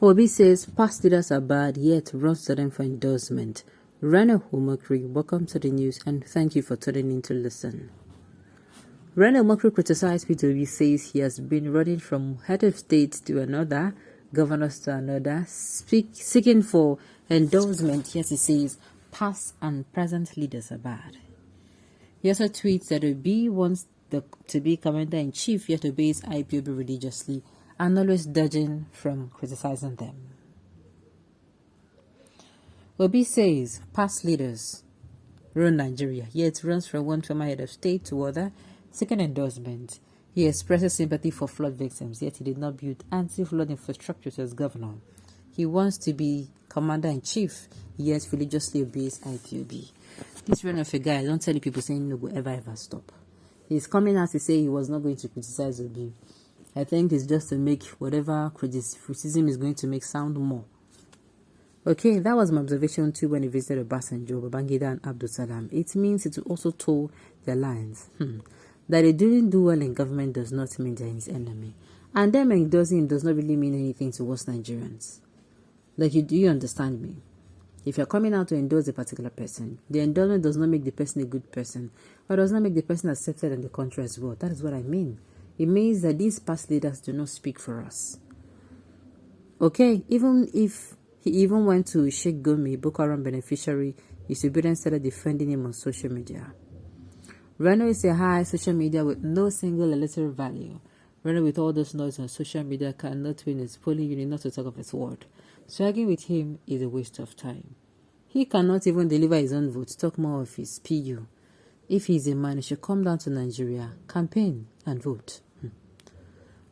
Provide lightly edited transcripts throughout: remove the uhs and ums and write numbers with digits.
Obi says past leaders are bad, yet runs to them for endorsement. Reno Omokri, welcome to the news and thank you for tuning in to listen. Reno Omokri criticized P2B, says he has been running from head of state to another, governors to another, seeking for endorsement. Yes, he says past and present leaders are bad. He also tweets that Obi wants to be commander-in-chief, yet obeys Ipob religiously and always dodging from criticizing them. Obi says past leaders run Nigeria, yet runs from one former head of state to other, seeking endorsement. He expresses sympathy for flood victims, yet he did not build anti-flood infrastructure as governor. He wants to be commander-in-chief, yet religiously obeys IPOB. This run of a guy, I don't tell you people saying no will ever stop. He's coming out to say he was not going to criticize Obi. I think it's just to make whatever criticism is going to make sound more. Okay, that was my observation too when he visited Obasanjo, Babangida and Abdul Salam. It means it also told their lines. That they didn't do well in government does not mean they're his enemy. And them endorsing him does not really mean anything to us Nigerians. Like, do you understand me? If you're coming out to endorse a particular person, the endorsement does not make the person a good person, or does not make the person accepted in the country as well. That is what I mean. It means that these past leaders do not speak for us. Okay, even if he even went to Sheikh Gumi, Boko Haram beneficiary, his obedience started defending him on social media. Reno is a high social media with no single electoral value. Reno, with all this noise on social media, cannot win his polling unit, not to talk of his ward. So arguing with him is a waste of time. He cannot even deliver his own vote, talk more of his PU. If he is a man, he should come down to Nigeria, campaign, and vote.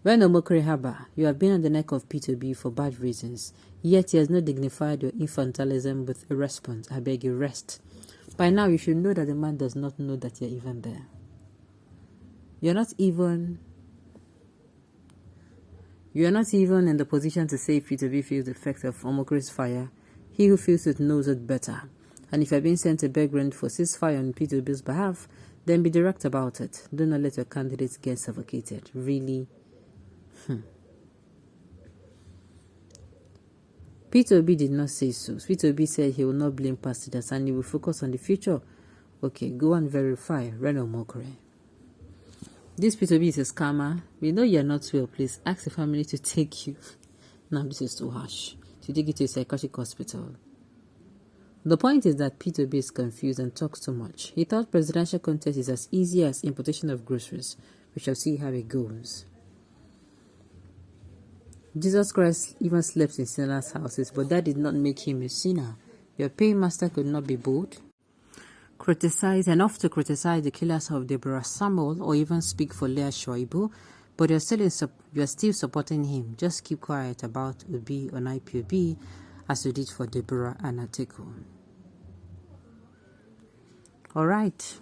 Reno Omokri Haba, you have been on the neck of P2B for bad reasons, yet he has not dignified your infantilism with a response. I beg you, rest. By now, you should know that the man does not know that you're even there. You're not even in the position to say if P2B feels the effect of Omokri's fire. He who feels it knows it better. And if you're being sent to beg rent for ceasefire on P2B's behalf, then be direct about it. Do not let your candidates get suffocated. Really? P2B did not say so. P2B said he will not blame past leaders and he will focus on the future. Okay, go and verify. Reno Omokri. This P2B is a scammer. We know you're not well. Please ask the family to take you. Now this is too harsh. To take you to a psychiatric hospital. The point is that P2B is confused and talks too much. He thought presidential contest is as easy as importation of groceries. We shall see how it goes. Jesus Christ even slept in sinners' houses, but that did not make him a sinner. Your paymaster could not be bold, criticize enough to criticize the killers of Deborah Samuel or even speak for Leah Shoaibu, but you're still supporting him. Just keep quiet about Obi on IPOB as you did for Deborah and Atiku. Alright.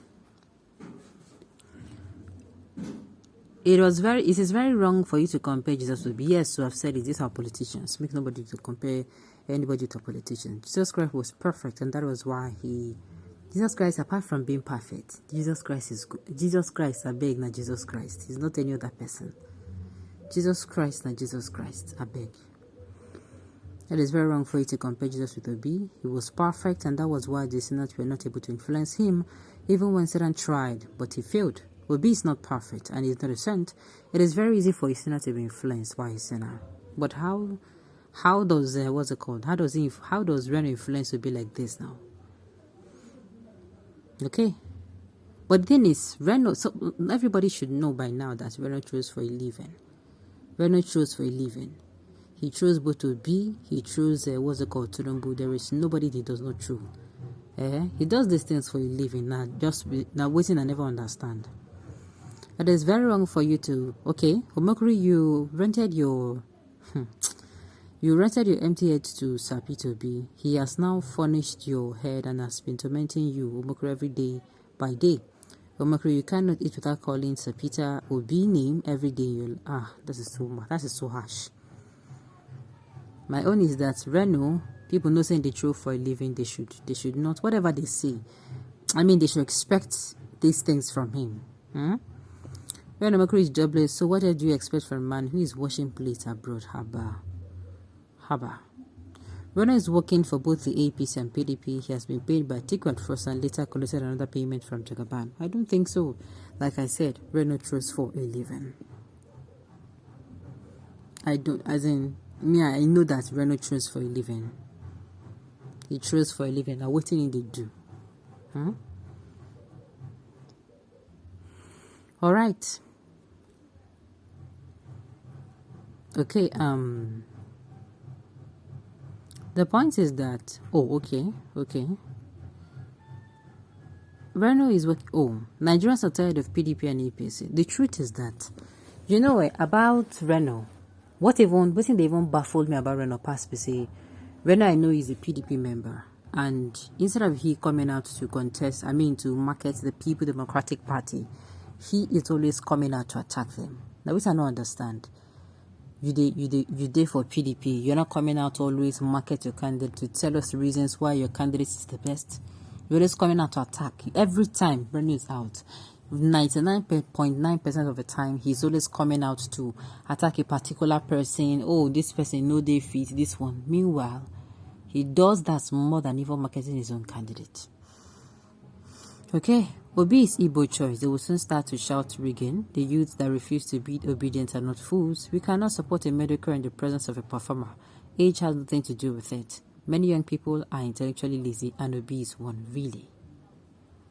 It is very wrong for you to compare Jesus to Obi. Yes, so I've said it. These are politicians. Make nobody to compare anybody to a politician. Jesus Christ was perfect, and that was why Jesus Christ, apart from being perfect, Jesus Christ is good. Jesus Christ, I beg, not Jesus Christ. He's not any other person. Jesus Christ, not Jesus Christ, I beg. It is very wrong for you to compare Jesus with Obi. He was perfect, and that was why the Senate were not able to influence him, even when Satan tried, but he failed. Obi is not perfect, and he's not a saint. It is very easy for a sinner to be influenced by a sinner. But how does what's it called? How does Reno influence Obi like this now? Okay, but the thing is, Reno. So everybody should know by now that Reno chose for a living. Reno chose for a living. He chose both Obi. He chose what's it called, Tulumbu. There is nobody he does not choose. He does these things for a living. Now waiting and never understand. It is very wrong for you to, okay, Omokri, you rented your empty head to Sir P2B. He has now furnished your head and has been tormenting you, Omokri, every day by day. Omokri, you cannot eat without calling Sir Peter Obi name every day. That is so harsh. My own is that Reno, people know saying the truth for a living, they should not, whatever they say. I mean, they should expect these things from him. Reno Omokri is jobless, so what do you expect from a man who is washing plates abroad? Haba. Haba. Reno is working for both the APC and PDP. He has been paid by Tiku first and later collected another payment from Jagaban. I don't think so. Like I said, Reno throws for a living. I don't, as in, me, I know that Reno throws for a living. He throws for a living. Now, what did they do? Huh? All right. Okay, the point is that, okay. Reno is working. Nigerians are tired of PDP and APC. The truth is that, you know what, about Reno, what they even baffled me about Reno past be say, Reno I know is a PDP member. And instead of he coming out to contest, to market the People Democratic Party, he is always coming out to attack them. Now, which I don't understand. You did for PDP. You're not coming out to always market your candidate to tell us the reasons why your candidate is the best. You're always coming out to attack. Every time Bernie is out, 99.9% of the time, he's always coming out to attack a particular person. Oh, this person, no, they fit this one. Meanwhile, he does that more than even marketing his own candidate. Okay, Obi is Igbo choice. They will soon start to shout rigging. The youths that refuse to be obedient are not fools. We cannot support a mediocre in the presence of a performer. Age has nothing to do with it. Many young people are intellectually lazy and Obi is one, really.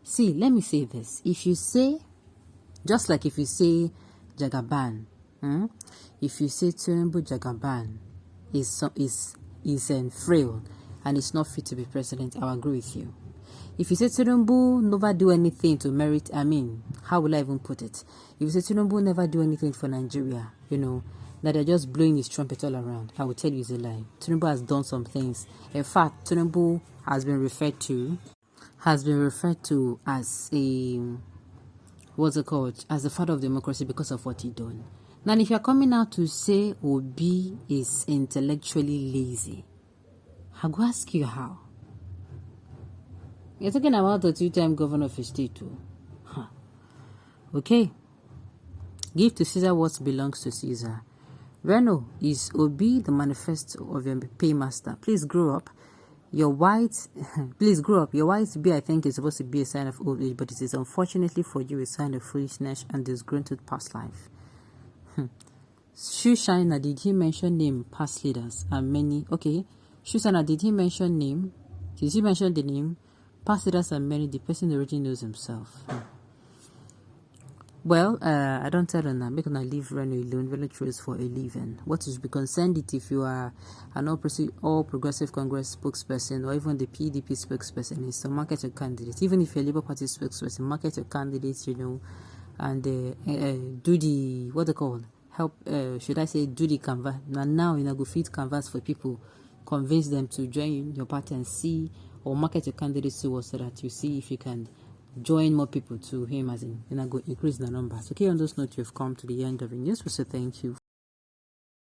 See, let me say this. If you say, just like if you say Jagaban, if you say Tinubu Jagaban is frail and is not fit to be president, I'll agree with you. If you say Tinubu never do anything to merit, how will I even put it? If you say Tinubu never do anything for Nigeria, that they're just blowing his trumpet all around, I will tell you it's a lie. Tinubu has done some things. In fact, Tinubu has been referred to as as the father of democracy because of what he done. Now, if you're coming out to say Obi is intellectually lazy, I go ask you how. You're talking about the two-time governor of a state too. Okay. Give to Caesar what belongs to Caesar. Reno, is Obi the manifesto of your paymaster? Please grow up. Your white, please grow up. Your white beard, I think, is supposed to be a sign of old age, but it is unfortunately for you a sign of foolishness and disgruntled past life. Shushina, did he mention name past leaders and many? Okay. Shushina, did he mention name? Did he mention the name? Past leaders and many. The person already knows himself. Well, I don't tell them that because I leave Reno alone. Reno chose for a living. What you should be concerned it if you are an all progressive Congress spokesperson or even the PDP spokesperson is to market your candidate. Even if you're a Labour Party spokesperson, market your candidates, and do the what they call help. Should I say do the canvas? And now go feed canvas for people, convince them to join your party and see or market your candidates to us so that you see if you can join more people to him, as in go increase the numbers. Okay, on those notes, you've come to the end of the news, so thank you.